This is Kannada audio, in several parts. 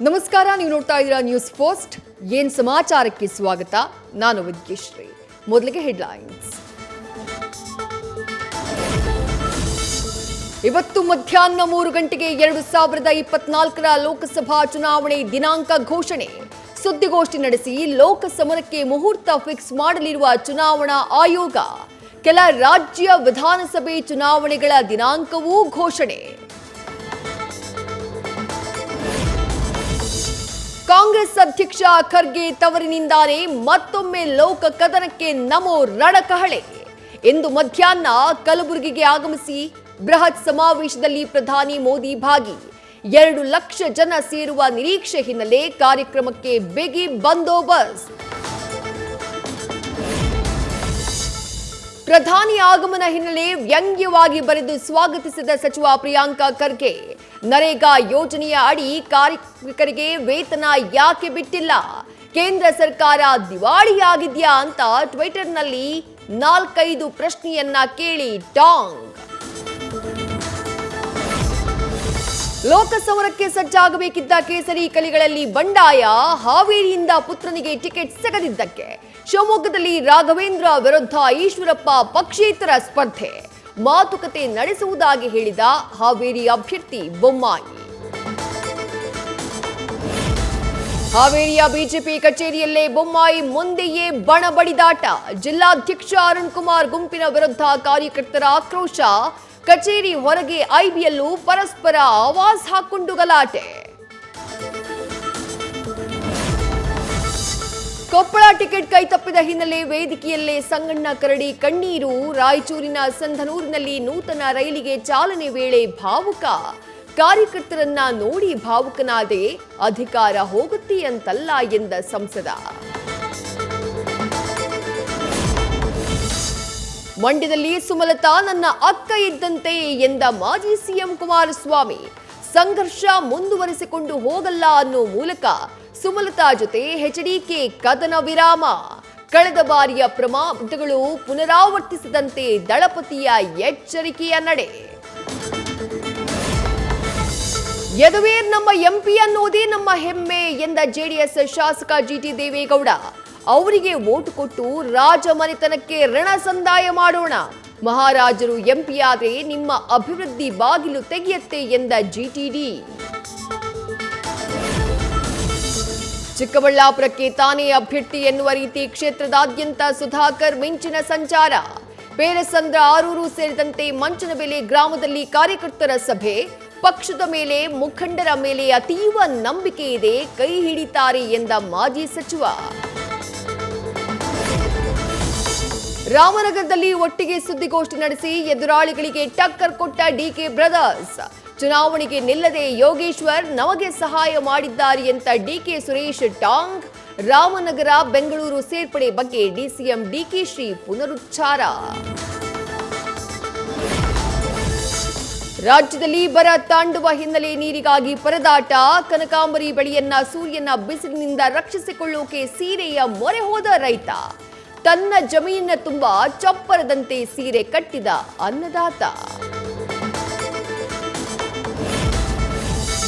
ನಮಸ್ಕಾರ, ನೀವು ನೋಡ್ತಾ ಇದ್ದೀರಾ ನ್ಯೂಸ್ ಫಸ್ಟ್. ಏನ್ ಸಮಾಚಾರಕ್ಕೆ ಸ್ವಾಗತ. ನಾನು ವಿದ್ಯಶ್ರೀ. ಮೊದಲಿಗೆ ಹೆಡ್ಲೈನ್ಸ್. ಇವತ್ತು ಮಧ್ಯಾಹ್ನ 3 ಗಂಟೆಗೆ 2024ರ ಲೋಕಸಭಾ ಚುನಾವಣೆ ದಿನಾಂಕ ಘೋಷಣೆ. ಸುದ್ದಿಗೋಷ್ಠಿ ನಡೆಸಿ ಲೋಕಸಮರಕ್ಕೆ ಮುಹೂರ್ತ ಫಿಕ್ಸ್ ಮಾಡಲಿರುವ ಚುನಾವಣಾ ಆಯೋಗ. ಕೆಲ ರಾಜ್ಯ ವಿಧಾನಸಭೆ ಚುನಾವಣೆಗಳ ದಿನಾಂಕವೂ ಘೋಷಣೆ. ಕಾಂಗ್ರೆಸ್ ಅಧ್ಯಕ್ಷ ಖರ್ಗೆ ತವರಿನಿಂದಾನೇ ಮತ್ತೊಮ್ಮೆ ಲೋಕ ಕದನಕ್ಕೆ ನಮೋ ರಣಕಹಳೆ. ಇಂದು ಮಧ್ಯಾಹ್ನ ಕಲಬುರಗಿಗೆ ಆಗಮಿಸಿ ಬೃಹತ್ ಸಮಾವೇಶದಲ್ಲಿ ಪ್ರಧಾನಿ ಮೋದಿ ಭಾಗಿ. 2 ಲಕ್ಷ ಜನ ಸೇರುವ ನಿರೀಕ್ಷೆ ಹಿನ್ನೆಲೆ ಕಾರ್ಯಕ್ರಮಕ್ಕೆ ಬಿಗಿ ಬಂದೋಬಸ್ತ್. ಪ್ರಧಾನಿ ಆಗಮನ ಹಿನ್ನೆಲೆ ವ್ಯಂಗ್ಯವಾಗಿ ಬರೆದು ಸ್ವಾಗತಿಸಿದ ಸಚಿವ ಪ್ರಿಯಾಂಕ ಖರ್ಗೆ. ನರೇಗಾ ಯೋಜನೆಯ ಅಡಿ ಕಾರ್ಮಿಕರಿಗೆ ವೇತನ ಯಾಕೆ ಬಿಟ್ಟಿಲ್ಲ? ಕೇಂದ್ರ ಸರ್ಕಾರ ದಿವಾಳಿಯಾಗಿದ್ಯಾ ಅಂತ ಟ್ವಿಟರ್ನಲ್ಲಿ 4-5 ಪ್ರಶ್ನೆಯನ್ನ ಕೇಳಿ ಟಾಂಗ್. ಲೋಕಸಮರಕ್ಕೆ ಸಜ್ಜಾಗಬೇಕಿದ್ದ ಕೇಸರಿ ಕಲಿಗಳಲ್ಲಿ ಬಂಡಾಯ. ಹಾವೇರಿಯಿಂದ ಪುತ್ರನಿಗೆ ಟಿಕೆಟ್ ಸಿಗದಿದ್ದಕ್ಕೆ ಶಿವಮೊಗ್ಗದಲ್ಲಿ ರಾಘವೇಂದ್ರ ವಿರುದ್ಧ ಈಶ್ವರಪ್ಪ ಪಕ್ಷೇತರ ಸ್ಪರ್ಧೆ. ಮಾತುಕತೆ ನಡೆಸುವುದಾಗಿ ಹೇಳಿದ ಹಾವೇರಿ ಅಭ್ಯರ್ಥಿ ಬೊಮ್ಮಾಯಿ. ಹಾವೇರಿಯ ಬಿಜೆಪಿ ಕಚೇರಿಯಲ್ಲೇ ಬೊಮ್ಮಾಯಿ ಮುಂದೆಯೇ ಬಣಬಡಿದಾಟ. ಜಿಲ್ಲಾಧ್ಯಕ್ಷ ಅರುಣ್ ಕುಮಾರ್ ಗುಂಪಿನ ವಿರುದ್ಧ ಕಾರ್ಯಕರ್ತರ ಆಕ್ರೋಶ. ಕಚೇರಿ ಹೊರಗೆ ಐಬಿಯಲ್ಲೂ ಪರಸ್ಪರ ಆವಾಜ್ ಹಾಕೊಂಡು ಗಲಾಟೆ. ಕೊಪ್ಪಳ ಟಿಕೆಟ್ ಕೈತಪ್ಪಿದ ಹಿನ್ನೆಲೆ ವೇದಿಕೆಯಲ್ಲೇ ಸಂಗಣ್ಣ ಕರಡಿ ಕಣ್ಣೀರು. ರಾಯಚೂರಿನ ಸಂಧನೂರಿನಲ್ಲಿ ನೂತನ ರೈಲಿಗೆ ಚಾಲನೆ ವೇಳೆ ಭಾವುಕ. ಕಾರ್ಯಕರ್ತರನ್ನ ನೋಡಿ ಭಾವುಕನಾದೆ, ಅಧಿಕಾರ ಹೋಗುತ್ತೆ ಅಂತಲ್ಲ ಎಂದ ಸಂಸದ. ಮಂಡ್ಯದಲ್ಲಿ ಸುಮಲತಾ ನನ್ನ ಅಕ್ಕ ಇದ್ದಂತೆ ಎಂದ ಮಾಜಿ ಸಿಎಂ ಕುಮಾರಸ್ವಾಮಿ. ಸಂಘರ್ಷ ಮುಂದುವರಿಸಿಕೊಂಡು ಹೋಗಲ್ಲ ಅನ್ನೋ ಮೂಲಕ ಸುಮಲತಾ ಜೊತೆ ಎಚ್ಡಿಕೆ ಕದನ ವಿರಾಮ. ಕಳೆದ ಬಾರಿಯ ಪ್ರಮಾದಗಳು ಪುನರಾವರ್ತಿಸದಂತೆ ದಳಪತಿಯ ಎಚ್ಚರಿಕೆಯ ನಡೆ. ಯದುವೀರ್ ನಮ್ಮ ಎಂಪಿ ಅನ್ನೋದೇ ನಮ್ಮ ಹೆಮ್ಮೆ ಎಂದ ಜೆಡಿಎಸ್ ಶಾಸಕ ಜಿಟಿ ದೇವೇಗೌಡ. ಅವರಿಗೆ ವೋಟ್ ಕೊಟ್ಟು ರಾಜಮನೆತನಕ್ಕೆ ಋಣ ಸಂದಾಯ ಮಾಡೋಣ. ಮಹಾರಾಜರು ಎಂಪಿ ಆದ್ರೆ ನಿಮ್ಮ ಅಭಿವೃದ್ಧಿ ಬಾಗಿಲು ತೆಗೆಯುತ್ತೆ ಎಂದ ಜಿಟಿಡಿ. ಚಿಕ್ಕಬಳ್ಳಾಪುರಕ್ಕೆ ತಾನೇ ಅಭ್ಯರ್ಥಿ ಎನ್ನುವ ರೀತಿ ಕ್ಷೇತ್ರದಾದ್ಯಂತ ಸುಧಾಕರ್ ಮಿಂಚಿನ ಸಂಚಾರ. ಪೇರಸಂದ್ರ ಆರೂರು ಸೇರಿದಂತೆ ಮಂಚನಬೆಲೆ ಗ್ರಾಮದಲ್ಲಿ ಕಾರ್ಯಕರ್ತರ ಸಭೆ. ಪಕ್ಷದ ಮೇಲೆ ಮುಖಂಡರ ಮೇಲೆ ಅತೀವ ನಂಬಿಕೆ ಇದೆ, ಕೈ ಹಿಡಿತಾರೆ ಎಂದ ಮಾಜಿ ಸಚಿವ. ರಾಮನಗರದಲ್ಲಿ ಒಟ್ಟಿಗೆ ಸುದ್ದಿಗೋಷ್ಠಿ ನಡೆಸಿ ಎದುರಾಳಿಗಳಿಗೆ ಟಕ್ಕರ್ ಕೊಟ್ಟ ಡಿಕೆ ಬ್ರದರ್ಸ್. ಚುನಾವಣೆಗೆ ನಿಲ್ಲದೆ ಯೋಗೇಶ್ವರ್ ನಮಗೆ ಸಹಾಯ ಮಾಡಿದ್ದಾರೆ ಅಂತ ಡಿಕೆ ಸುರೇಶ್ ಟಾಂಗ್. ರಾಮನಗರ ಬೆಂಗಳೂರು ಸೇರ್ಪಡೆ ಬಗ್ಗೆ ಡಿಸಿಎಂ ಡಿಕೆಶಿ ಪುನರುಚ್ಚಾರ. ರಾಜ್ಯದಲ್ಲಿ ಬರ ತಾಂಡುವ ಹಿನ್ನೆಲೆ ನೀರಿಗಾಗಿ ಪರದಾಟ. ಕನಕಾಂಬರಿ ಬಳಿಯನ್ನ ಸೂರ್ಯನ ಬಿಸಿಲಿನಿಂದ ರಕ್ಷಿಸಿಕೊಳ್ಳೋಕೆ ಸೀರೆಯ ಮೊರೆ ಹೋದ ರೈತ. ತನ್ನ ಜಮೀನಿನ ತುಂಬ ಚಪ್ಪರದಂತೆ ಸೀರೆ ಕಟ್ಟಿದ ಅನ್ನದಾತ.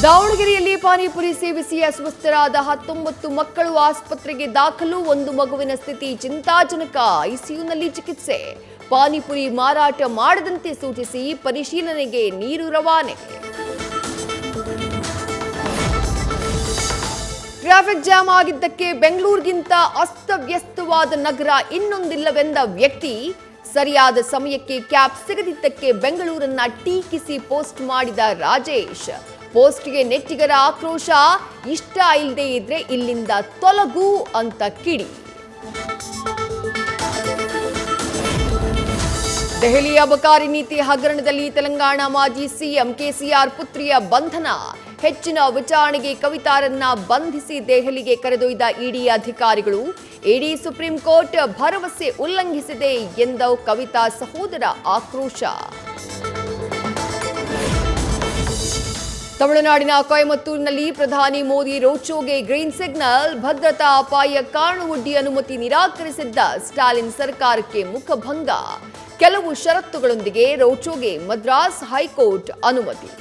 ದಾವಣಗೆರೆಯಲ್ಲಿ ಪಾನಿಪುರಿ ಸೇವಿಸಿ ಅಸ್ವಸ್ಥರಾದ 19 ಮಕ್ಕಳು ಆಸ್ಪತ್ರೆಗೆ ದಾಖಲು. 1 ಮಗುವಿನ ಸ್ಥಿತಿ ಚಿಂತಾಜನಕ, ಐಸಿಯುನಲ್ಲಿ ಚಿಕಿತ್ಸೆ. ಪಾನಿಪುರಿ ಮಾರಾಟ ಮಾಡದಂತೆ ಸೂಚಿಸಿ ಪರಿಶೀಲನೆಗೆ ನೀರು ರವಾನೆ. ಟ್ರಾಫಿಕ್ ಜಾಮ್ ಆಗಿದ್ದಕ್ಕೆ ಬೆಂಗಳೂರಿಗಿಂತ ಅಸ್ತವ್ಯಸ್ತವಾದ ನಗರ ಇನ್ನೊಂದಿಲ್ಲವೆಂದ ವ್ಯಕ್ತಿ. ಸರಿಯಾದ ಸಮಯಕ್ಕೆ ಕ್ಯಾಬ್ ಸಿಗದಿದ್ದಕ್ಕೆ ಬೆಂಗಳೂರನ್ನ ಟೀಕಿಸಿ ಪೋಸ್ಟ್ ಮಾಡಿದ ರಾಜೇಶ್. ಪೋಸ್ಟ್ಗೆ ನೆಟ್ಟಿಗರ ಆಕ್ರೋಶ. ಇಷ್ಟ ಇಲ್ಲದೆ ಇದ್ರೆ ಇಲ್ಲಿಂದ ತೊಲಗು ಅಂತ ಕಿಡಿ. ದೆಹಲಿ ಅಬಕಾರಿ ನೀತಿ ಹಗರಣದಲ್ಲಿ ತೆಲಂಗಾಣ ಮಾಜಿ ಸಿಎಂ ಕೆಸಿಆರ್ ಪುತ್ರಿಯ ಬಂಧನ. ಹೆಚ್ಚಿನ ವಿಚಾರಣೆಗೆ ಕವಿತಾರನ್ನ ಬಂಧಿಸಿ ದೆಹಲಿಗೆ ಕರೆದೊಯ್ದ ಇಡಿ ಅಧಿಕಾರಿಗಳು. ಇಡಿ ಸುಪ್ರೀಂ ಕೋರ್ಟ್ ಭರವಸೆ ಉಲ್ಲಂಘಿಸಿದೆ ಎಂದ ಕವಿತಾ ಸಹೋದರ ಆಕ್ರೋಶ. ತಮಿಳುನಾಡಿನ ಕೊಯಮತ್ತೂರಿನಲ್ಲಿ ಪ್ರಧಾನಿ ಮೋದಿ ರೋಡ್ ಶೋಗೆ ಗ್ರೀನ್ ಸಿಗ್ನಲ್. ಭದ್ರತಾ ಅಪಾಯ ಕಾರಣವೊಡ್ಡಿ ಅನುಮತಿ ನಿರಾಕರಿಸಿದ್ದ ಸ್ಟಾಲಿನ್ ಸರ್ಕಾರಕ್ಕೆ ಮುಖಭಂಗ. ಕೆಲವು ಷರತ್ತುಗಳೊಂದಿಗೆ ರೋಡ್ ಶೋಗೆ ಮದ್ರಾಸ್ ಹೈಕೋರ್ಟ್ ಅನುಮತಿ.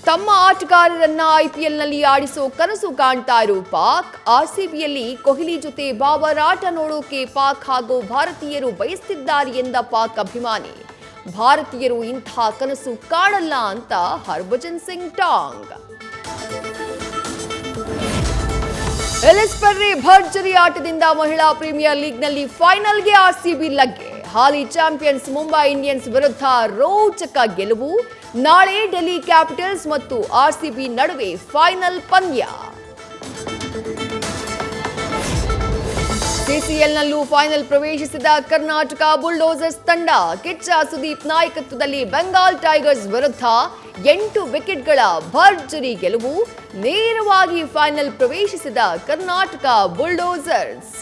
ತಮ್ಮ ಆಟಗಾರರನ್ನ ಐಪಿಎಲ್ನಲ್ಲಿ ಆಡಿಸೋ ಕನಸು ಕಾಣ್ತಾ ಇರೋ ಪಾಕ್. ಆರ್ಸಿಬಿಯಲ್ಲಿ ಕೊಹ್ಲಿ ಜೊತೆ ಬಾಬರಾಟ ನೋಡೋಕೆ ಪಾಕ್ ಹಾಗೂ ಭಾರತೀಯರು ಬಯಸ್ತಿದ್ದಾರೆ ಎಂದ ಪಾಕ್ ಅಭಿಮಾನಿ. ಭಾರತೀಯರು ಇಂಥ ಕನಸು ಕಾಣಲ್ಲ ಅಂತ ಹರ್ಭಜನ್ ಸಿಂಗ್ ಟಾಂಗ್. ಎಲಿಸ್ ಪೆರ್ರಿ ಭರ್ಜರಿ ಆಟದಿಂದ ಮಹಿಳಾ ಪ್ರೀಮಿಯರ್ ಲೀಗ್ನಲ್ಲಿ ಫೈನಲ್ಗೆ ಆರ್ಸಿಬಿ ಲಗ್ಗೆ. ಹಾಲಿ ಚಾಂಪಿಯನ್ಸ್ ಮುಂಬೈ ಇಂಡಿಯನ್ಸ್ ವಿರುದ್ಧ ರೋಚಕ ಗೆಲುವು. ನಾಳೆ ಡೆಲ್ಲಿ ಕ್ಯಾಪಿಟಲ್ಸ್ ಮತ್ತು ಆರ್ಸಿಬಿ ನಡುವೆ ಫೈನಲ್ ಪಂದ್ಯ. ಸಿಸಿಎಲ್ನಲ್ಲೂ ಫೈನಲ್ ಪ್ರವೇಶಿಸಿದ ಕರ್ನಾಟಕ ಬುಲ್ಡೋಸರ್ಸ್ ತಂಡ. ಕಿಚ್ಚ ಸುದೀಪ್ ನಾಯಕತ್ವದಲ್ಲಿ ಬೆಂಗಾಲ್ ಟೈಗರ್ಸ್ ವಿರುದ್ಧ 8 ವಿಕೆಟ್ಗಳ ಭರ್ಜರಿ ಗೆಲುವು. ನೇರವಾಗಿ ಫೈನಲ್ ಪ್ರವೇಶಿಸಿದ ಕರ್ನಾಟಕ ಬುಲ್ಡೋಸರ್ಸ್.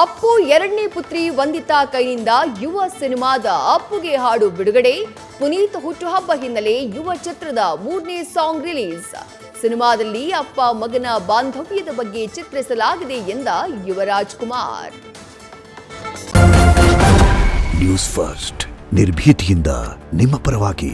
ಅಪ್ಪು ಎರಡನೇ ಪುತ್ರಿ ವಂದಿತಾ ಕೈಯಿಂದ ಯುವ ಸಿನಿಮಾದ ಅಪ್ಪುಗೆ ಹಾಡು ಬಿಡುಗಡೆ. ಪುನೀತ್ ಹುಟ್ಟುಹಬ್ಬ ಹಿನ್ನೆಲೆ ಯುವ ಚಿತ್ರದ 3ನೇ ಸಾಂಗ್ ರಿಲೀಸ್. ಸಿನಿಮಾದಲ್ಲಿ ಅಪ್ಪ ಮಗನ ಬಾಂಧವ್ಯದ ಬಗ್ಗೆ ಚಿತ್ರಿಸಲಾಗಿದೆ ಎಂದ ಯುವರಾಜ್ ಕುಮಾರ್. ನ್ಯೂಸ್ ಫಸ್ಟ್ ನಿರ್ಭೀತಿಯಿಂದ ನಿಮ್ಮ ಪರವಾಗಿ.